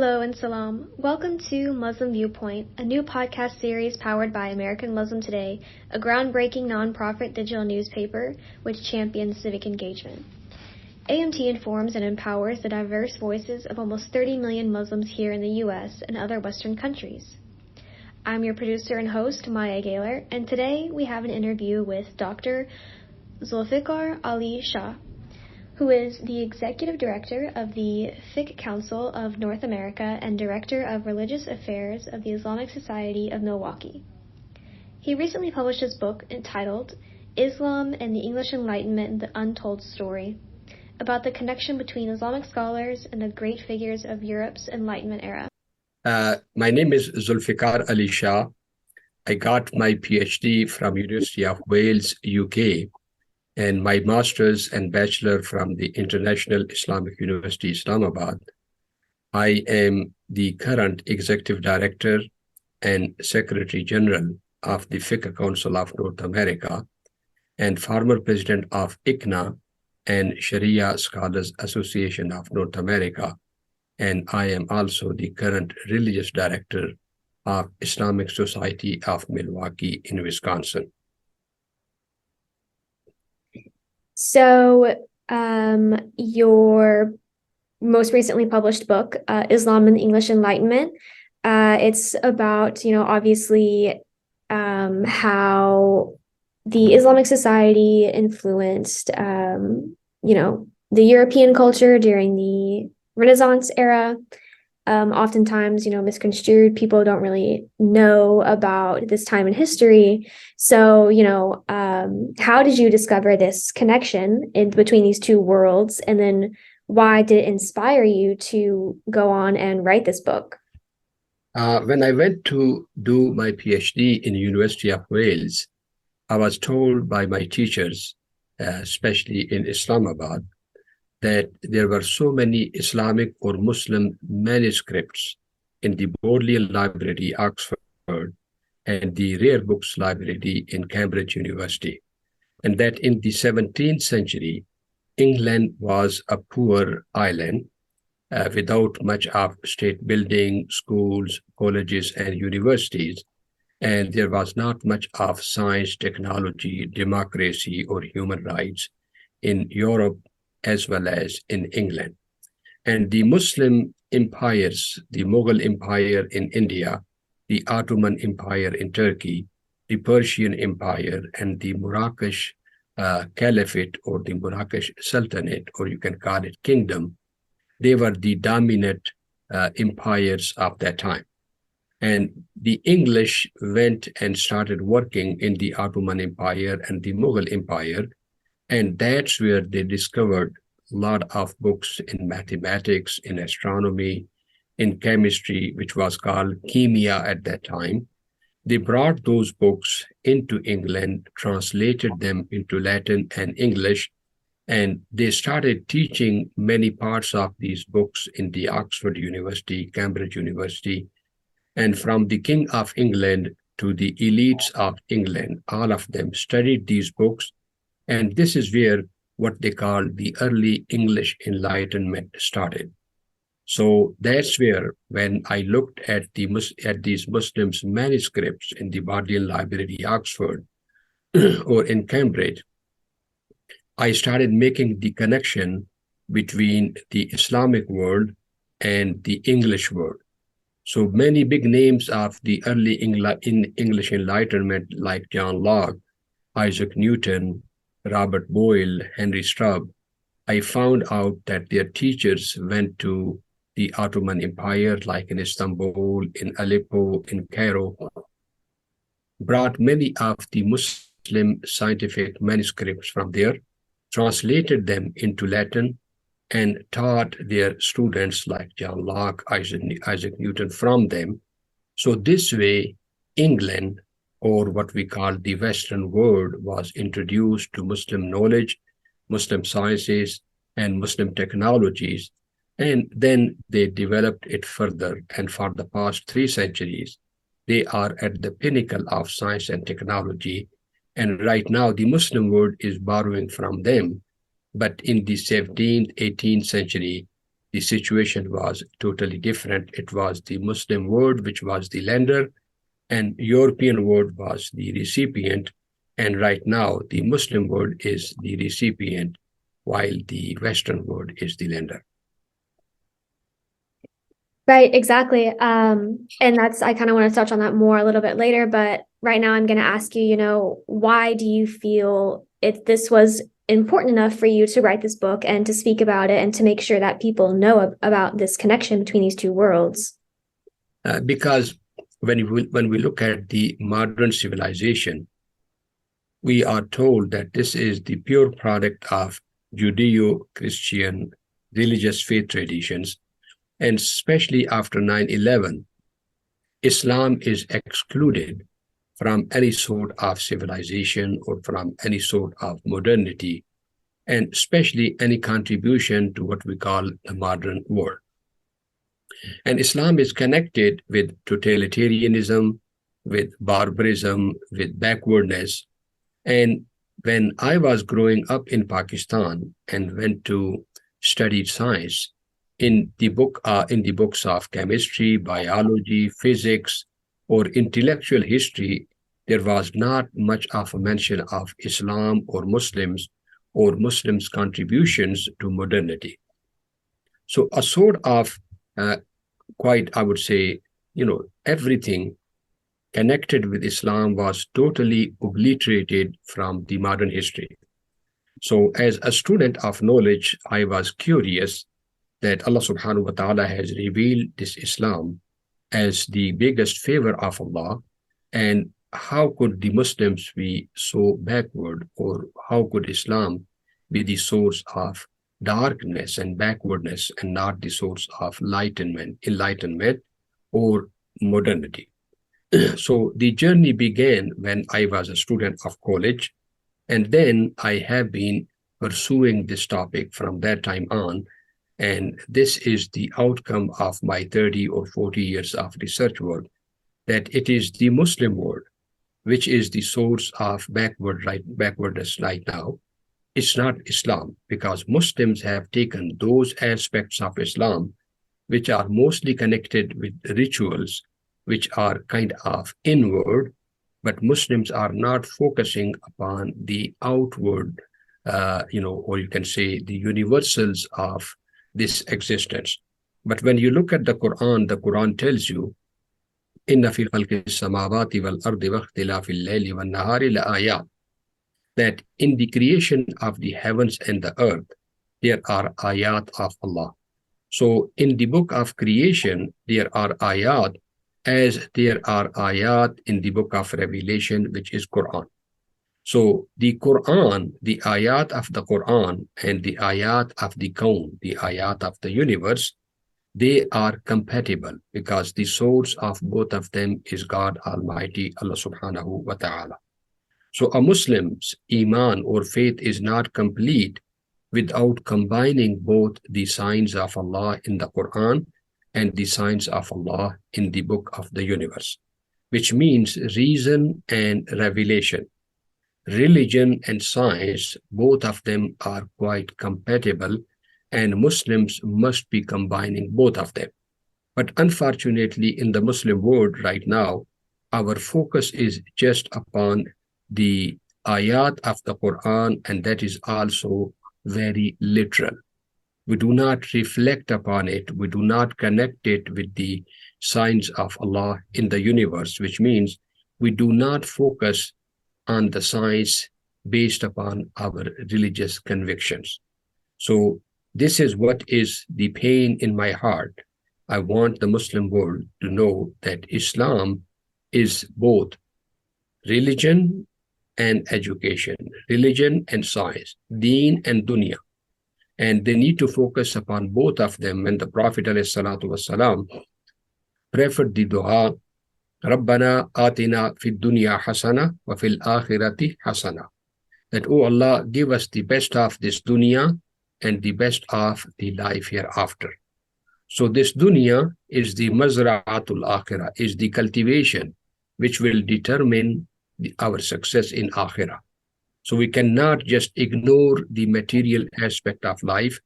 Hello and salam. Welcome to Muslim Viewpoint, a new podcast series powered by American Muslim Today, a groundbreaking nonprofit digital newspaper which champions civic engagement. AMT informs and empowers the diverse voices of almost 30 million Muslims here in the U.S. and other Western countries. I'm your producer and host, Maya Gaylor, and today we have an interview with Dr. Zulfiqar Ali Shah, who is the Executive Director of the Fiqh Council of North America and Director of Religious Affairs of the Islamic Society of Milwaukee. He recently published his book entitled Islam and the English Enlightenment, The Untold Story, about the connection between Islamic scholars and the great figures of Europe's Enlightenment era. My name is Zulfiqar Ali Shah. I got my PhD from University of Wales, UK, and my master's and bachelor from the International Islamic University, Islamabad. I am the current Executive Director and Secretary General of the Fiqh Council of North America and former President of ICNA and Sharia Scholars Association of North America. And I am also the current Religious Director of Islamic Society of Milwaukee in Wisconsin. So, your most recently published book, Islam and the English Enlightenment, it's about, obviously, how the Islamic society influenced, the European culture during the Renaissance era. Oftentimes, misconstrued. People don't really know about this time in history. So, how did you discover this connection in between these two worlds? And then why did it inspire you to go on and write this book? When I went to do my PhD in the University of Wales, I was told by my teachers, especially in Islamabad, that there were so many Islamic or Muslim manuscripts in the Bodleian Library, Oxford, and the Rare Books Library in Cambridge University, and that in the 17th century, England was a poor island without much of state building, schools, colleges, and universities, and there was not much of science, technology, democracy, or human rights in Europe as well as in England. And the Muslim empires, the Mughal Empire in India, the Ottoman Empire in Turkey, the Persian Empire, and the Marakesh Caliphate or the Marakesh Sultanate, or you can call it kingdom, they were the dominant empires of that time. And the English went and started working in the Ottoman Empire and the Mughal Empire, and that's where they discovered a lot of books in mathematics, in astronomy, in chemistry, which was called chemia at that time. They brought those books into England, translated them into Latin and English, and they started teaching many parts of these books in the Oxford University, Cambridge University, and from the King of England to the elites of England, all of them studied these books. And this is where what they call the early English Enlightenment started. So that's where, when I looked at these Muslims' manuscripts in the Bodleian Library, Oxford, or in Cambridge, I started making the connection between the Islamic world and the English world. So many big names of the early English Enlightenment, like John Locke, Isaac Newton, Robert Boyle, Henry Straub, I found out that their teachers went to the Ottoman Empire, like in Istanbul, in Aleppo, in Cairo, brought many of the Muslim scientific manuscripts from there, translated them into Latin, and taught their students like John Locke, Isaac Newton from them. So this way, England, or what we call the Western world, was introduced to Muslim knowledge, Muslim sciences, and Muslim technologies. And then they developed it further. And for the past 3 centuries, they are at the pinnacle of science and technology. And right now, the Muslim world is borrowing from them. But in the 17th, 18th century, the situation was totally different. It was the Muslim world which was the lender, and European world was the recipient. And right now, the Muslim world is the recipient, while the Western world is the lender. Right, exactly. And that's, I kind of want to touch on that more a little bit later, but right now I'm going to ask you, why do you feel this was important enough for you to write this book and to speak about it and to make sure that people know about this connection between these two worlds? Because when we look at the modern civilization, we are told that this is the pure product of Judeo-Christian religious faith traditions, and especially after 9/11, Islam is excluded from any sort of civilization or from any sort of modernity, and especially any contribution to what we call the modern world. And Islam is connected with totalitarianism, with barbarism, with backwardness. And when I was growing up in Pakistan and went to study science, in the books of chemistry, biology, physics, or intellectual history, there was not much of a mention of Islam or Muslims' contributions to modernity. So a sort of quite, I would say, everything connected with Islam was totally obliterated from the modern history. So as a student of knowledge, I was curious that Allah subhanahu wa ta'ala has revealed this Islam as the biggest favor of Allah, and how could the Muslims be so backward, or how could Islam be the source of darkness and backwardness and not the source of enlightenment or modernity? So the journey began when I was a student of college, and then I have been pursuing this topic from that time on. And this is the outcome of my 30 or 40 years of research work, that it is the Muslim world which is the source of backwardness right now. It's not Islam, because Muslims have taken those aspects of Islam which are mostly connected with rituals, which are kind of inward, but Muslims are not focusing upon the outward, or you can say the universals of this existence. But when you look at the Quran tells you, "Inna fi khalqi samawati wal ardi wa ikhtilafi al-layli wan nahari la ayat," that in the creation of the heavens and the earth, there are ayat of Allah. So in the book of creation, there are ayat, as there are ayat in the book of Revelation, which is Quran. So the Quran, the ayat of the Quran and the ayat of the Kaun, the ayat of the universe, they are compatible, because the source of both of them is God Almighty, Allah subhanahu wa ta'ala. So a Muslim's iman or faith is not complete without combining both the signs of Allah in the Quran and the signs of Allah in the book of the universe, which means reason and revelation. Religion and science, both of them are quite compatible, and Muslims must be combining both of them. But unfortunately, in the Muslim world right now, our focus is just upon the ayat of the Quran, and that is also very literal. We do not reflect upon it. We do not connect it with the signs of Allah in the universe, which means we do not focus on the science based upon our religious convictions. So this is what is the pain in my heart. I want the Muslim world to know that Islam is both religion and education, religion and science, deen and dunya. And they need to focus upon both of them. And the Prophet ﷺ preferred the dua, Rabbana atina fid dunya hasana wa fil akhirati hasana. That, oh Allah, give us the best of this dunya and the best of the life hereafter. So this dunya is the mazra'atul akhirah, is the cultivation which will determine our success in akhirah. So we cannot just ignore the material aspect of life.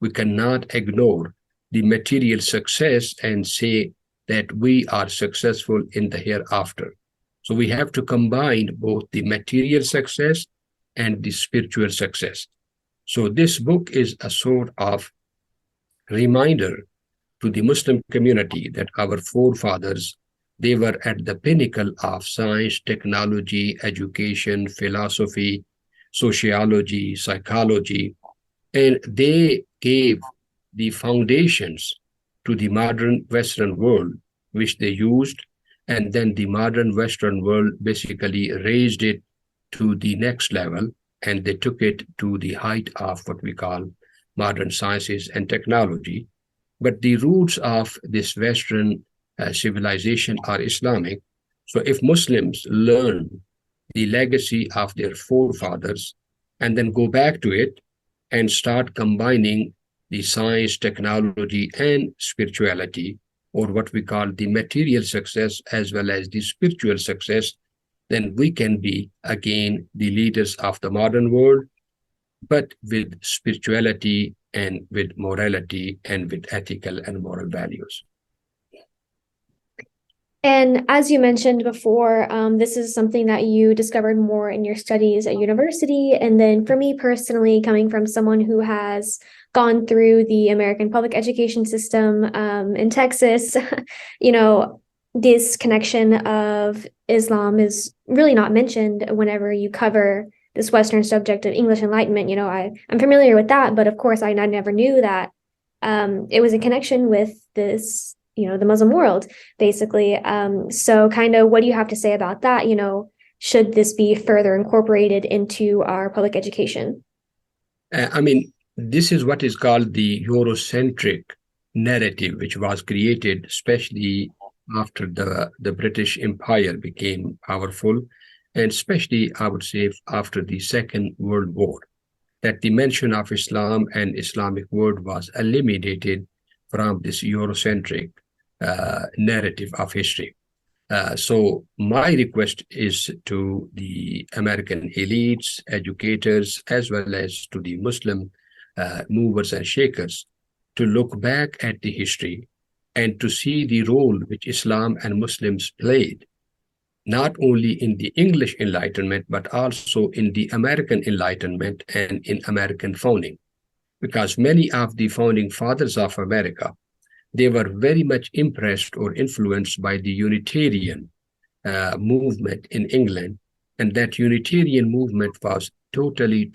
We cannot ignore the material success and say that we are successful in the hereafter. So we have to combine both the material success and the spiritual success. So this book is a sort of reminder to the Muslim community that our forefathers, they were at the pinnacle of science, technology, education, philosophy, sociology, psychology, and they gave the foundations to the modern Western world, which they used, and then the modern Western world basically raised it to the next level, and they took it to the height of what we call modern sciences and technology. But the roots of this Western civilization are Islamic. So if Muslims learn the legacy of their forefathers and then go back to it and start combining the science, technology, and spirituality, or what we call the material success as well as the spiritual success, then we can be again the leaders of the modern world, but with spirituality and with morality and with ethical and moral values. And as you mentioned before, this is something that you discovered more in your studies at university. And then for me personally, coming from someone who has gone through the American public education system in Texas, you know, this connection of Islam is really not mentioned whenever you cover this Western subject of English Enlightenment. You know, I'm familiar with that, but of course I never knew that it was a connection with this, you know, the Muslim world, basically. So kind of what do you have to say about that? You know, should this be further incorporated into our public education? I mean, this is what is called the Eurocentric narrative, which was created especially after the British Empire became powerful, and especially, I would say, after the Second World War, that the mention of Islam and Islamic world was eliminated from this Eurocentric narrative of history. So my request is to the American elites, educators, as well as to the Muslim movers and shakers to look back at the history and to see the role which Islam and Muslims played, not only in the English Enlightenment, but also in the American Enlightenment and in American founding. Because many of the founding fathers of America, they were very much impressed or influenced by the Unitarian movement in England. And that Unitarian movement was totally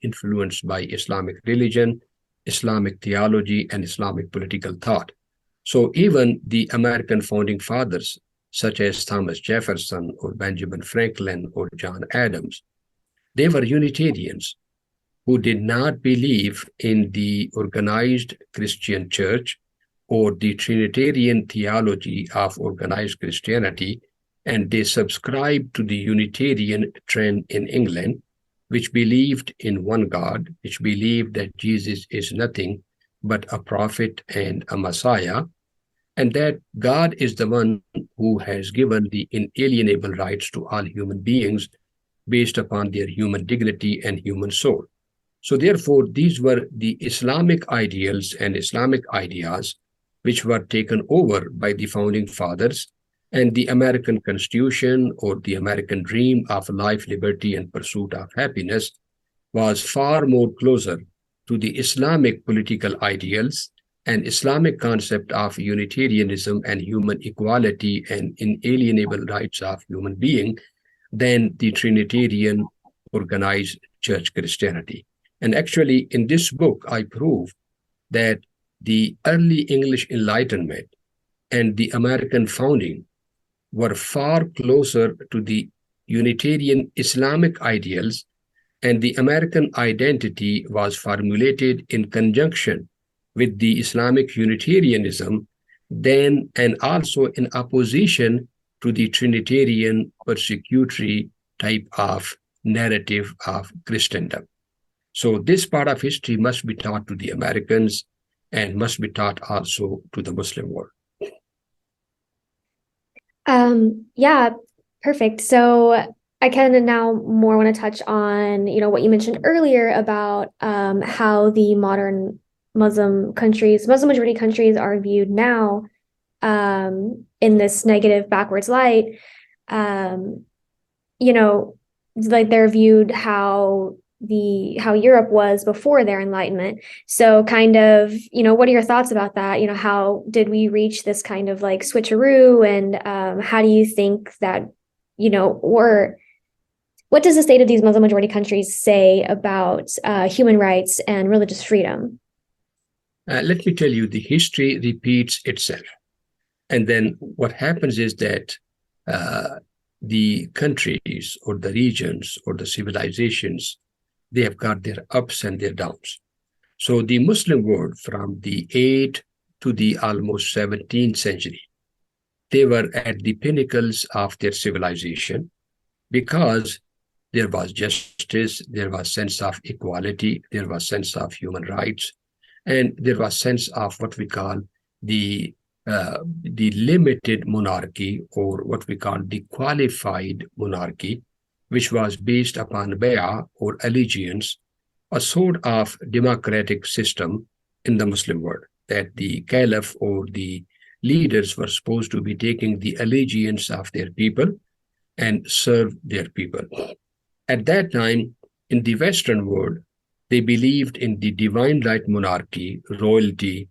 influenced by Islamic religion, Islamic theology, and Islamic political thought. So even the American founding fathers, such as Thomas Jefferson or Benjamin Franklin or John Adams, they were Unitarians who did not believe in the organized Christian church or the Trinitarian theology of organized Christianity, and they subscribed to the Unitarian trend in England, which believed in one God, which believed that Jesus is nothing but a prophet and a Messiah, and that God is the one who has given the inalienable rights to all human beings based upon their human dignity and human soul. So therefore, these were the Islamic ideals and Islamic ideas which were taken over by the founding fathers, and the American Constitution or the American dream of life, liberty, and pursuit of happiness was far more closer to the Islamic political ideals and Islamic concept of Unitarianism and human equality and inalienable rights of human being than the Trinitarian organized church Christianity. And actually, in this book, I prove that the early English Enlightenment and the American founding were far closer to the Unitarian Islamic ideals, and the American identity was formulated in conjunction with the Islamic Unitarianism then, and also in opposition to the Trinitarian persecutory type of narrative of Christendom. So this part of history must be taught to the Americans and must be taught also to the Muslim world. Yeah, perfect. So I kind of now more want to touch on, you know, what you mentioned earlier about how the modern Muslim majority countries are viewed now in this negative backwards light, you know, like they're viewed how Europe was before their enlightenment. So kind of, what are your thoughts about that? How did we reach this kind of like switcheroo, and how do you think that, or what does the state of these Muslim majority countries say about human rights and religious freedom? Let me tell you, the history repeats itself. And then what happens is that the countries or the regions or the civilizations, they have got their ups and their downs. So the Muslim world from the 8th to the almost 17th century, they were at the pinnacles of their civilization because there was justice, there was sense of equality, there was sense of human rights, and there was sense of what we call the limited monarchy, or what we call the qualified monarchy, which was based upon bay'ah or allegiance, a sort of democratic system in the Muslim world, that the caliph or the leaders were supposed to be taking the allegiance of their people and serve their people. At that time, in the Western world, they believed in the divine right monarchy, royalty,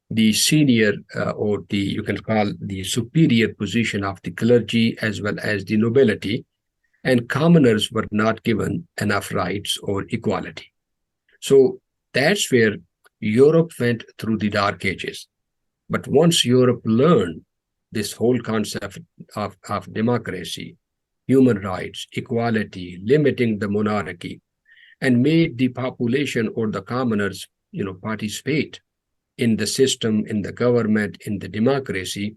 the senior or the, you can call the superior position of the clergy as well as the nobility, and commoners were not given enough rights or equality. So that's where Europe went through the Dark Ages. But once Europe learned this whole concept of democracy, human rights, equality, limiting the monarchy, and made the population or the commoners, participate in the system, in the government, in the democracy,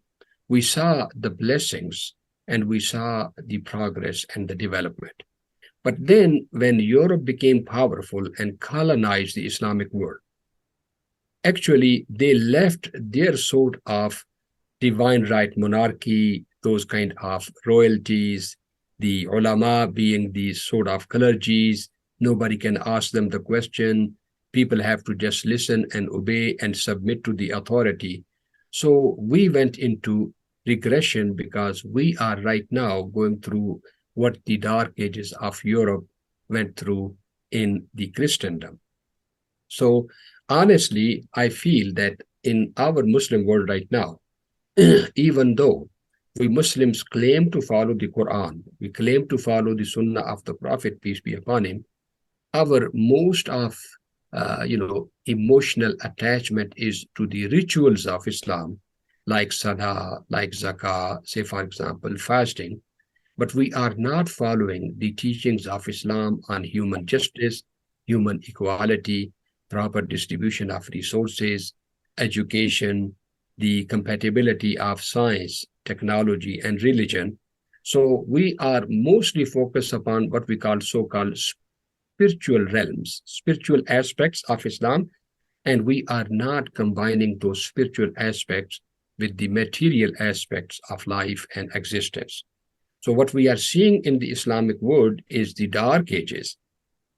we saw the blessings and we saw the progress and the development. But then when Europe became powerful and colonized the Islamic world, actually they left their sort of divine right monarchy, those kind of royalties, the ulama being these sort of clergies. Nobody can ask them the question. People have to just listen and obey and submit to the authority. So we went into regression because we are right now going through what the Dark Ages of Europe went through in the Christendom. So honestly, I feel that in our Muslim world right now, even though we Muslims claim to follow the Quran, we claim to follow the Sunnah of the Prophet, peace be upon him, our most of emotional attachment is to the rituals of Islam, like Salah, like Zakah, say for example, fasting. But we are not following the teachings of Islam on human justice, human equality, proper distribution of resources, education, the compatibility of science, technology, and religion. So we are mostly focused upon what we call so-called spiritual realms, spiritual aspects of Islam, and we are not combining those spiritual aspects with the material aspects of life and existence. So what we are seeing in the Islamic world is the Dark Ages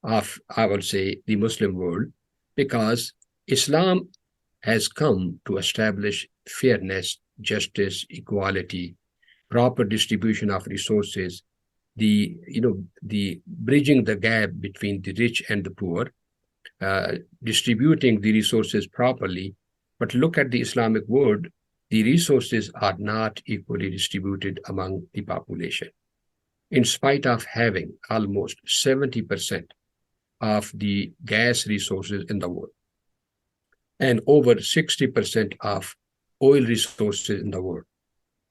of, I would say, the Muslim world, because Islam has come to establish fairness, justice, equality, proper distribution of resources, the bridging the gap between the rich and the poor, distributing the resources properly. But look at the Islamic world, the resources are not equally distributed among the population. In spite of having almost 70% of the gas resources in the world and over 60% of oil resources in the world,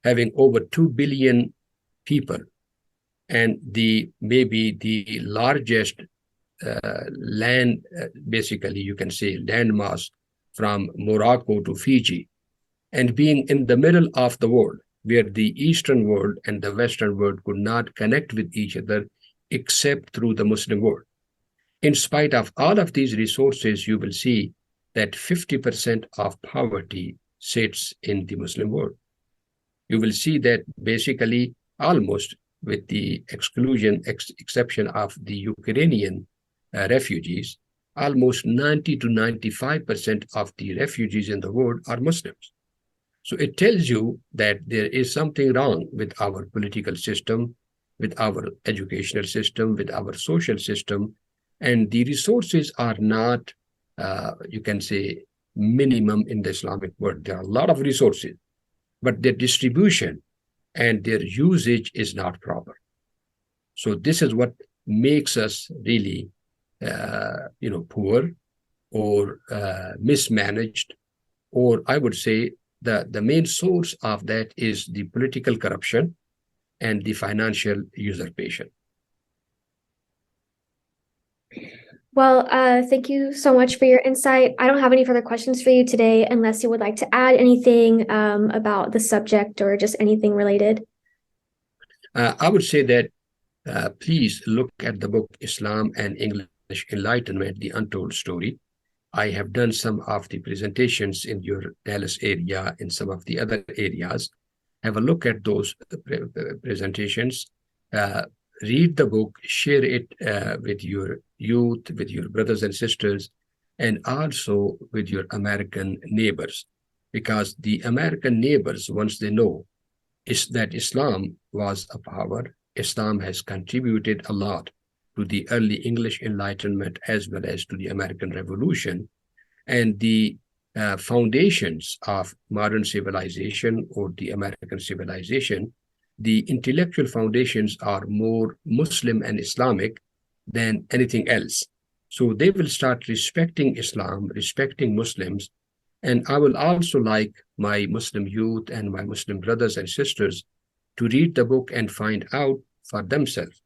having over 2 billion people, and maybe the largest land, basically you can say landmass from Morocco to Fiji, and being in the middle of the world, where the Eastern world and the Western world could not connect with each other except through the Muslim world. In spite of all of these resources, you will see that 50% of poverty sits in the Muslim world. You will see that basically almost, with the exception of the Ukrainian refugees, almost 90 to 95% of the refugees in the world are Muslims. So it tells you that there is something wrong with our political system, with our educational system, with our social system, and the resources are not, you can say, minimum in the Islamic world. There are a lot of resources, but their distribution and their usage is not proper. So this is what makes us really, poor or mismanaged, or I would say the main source of that is the political corruption and the financial usurpation. Well, thank you so much for your insight. I don't have any further questions for you today, unless you would like to add anything about the subject or just anything related. I would say that please look at the book Islam and English Enlightenment, The Untold Story. I have done some of the presentations in your Dallas area, in some of the other areas. Have a look at those presentations. Read the book, share it with your youth, with your brothers and sisters, and also with your American neighbors. Because the American neighbors, once they know is that Islam was a power, Islam has contributed a lot to the early English Enlightenment as well as to the American Revolution, and the foundations of modern civilization or the American civilization, the intellectual foundations are more Muslim and Islamic than anything else. So they will start respecting Islam, respecting Muslims. And I will also like my Muslim youth and my Muslim brothers and sisters to read the book and find out for themselves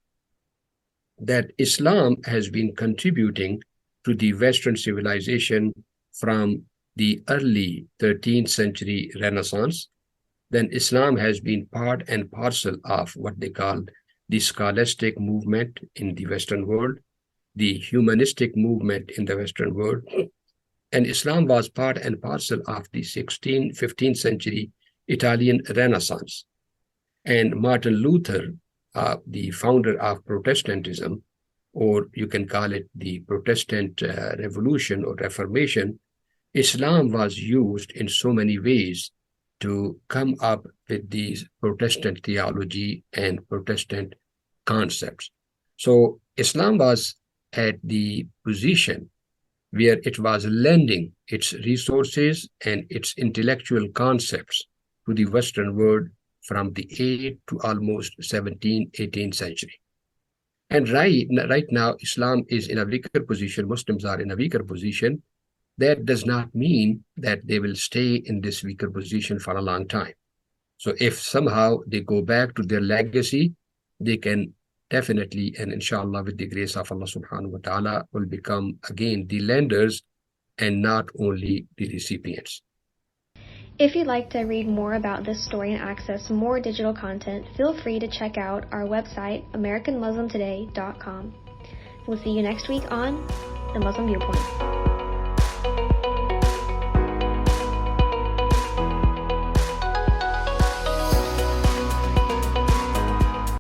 that Islam has been contributing to the Western civilization from the early 13th century Renaissance. Then Islam has been part and parcel of what they call the scholastic movement in the Western world, the humanistic movement in the Western world. And Islam was part and parcel of the 16th, 15th century Italian Renaissance. And Martin Luther, the founder of Protestantism, or you can call it the Protestant Revolution or Reformation, Islam was used in so many ways to come up with these Protestant theology and Protestant concepts. So Islam was at the position where it was lending its resources and its intellectual concepts to the Western world from the 8th to almost 17th, 18th century. And right now, Islam is in a weaker position, Muslims are in a weaker position. That does not mean that they will stay in this weaker position for a long time. So if somehow they go back to their legacy, they can definitely, and inshallah, with the grace of Allah subhanahu wa ta'ala, will become again the lenders and not only the recipients. If you'd like to read more about this story and access more digital content, feel free to check out our website, AmericanMuslimToday.com. We'll see you next week on The Muslim Viewpoint.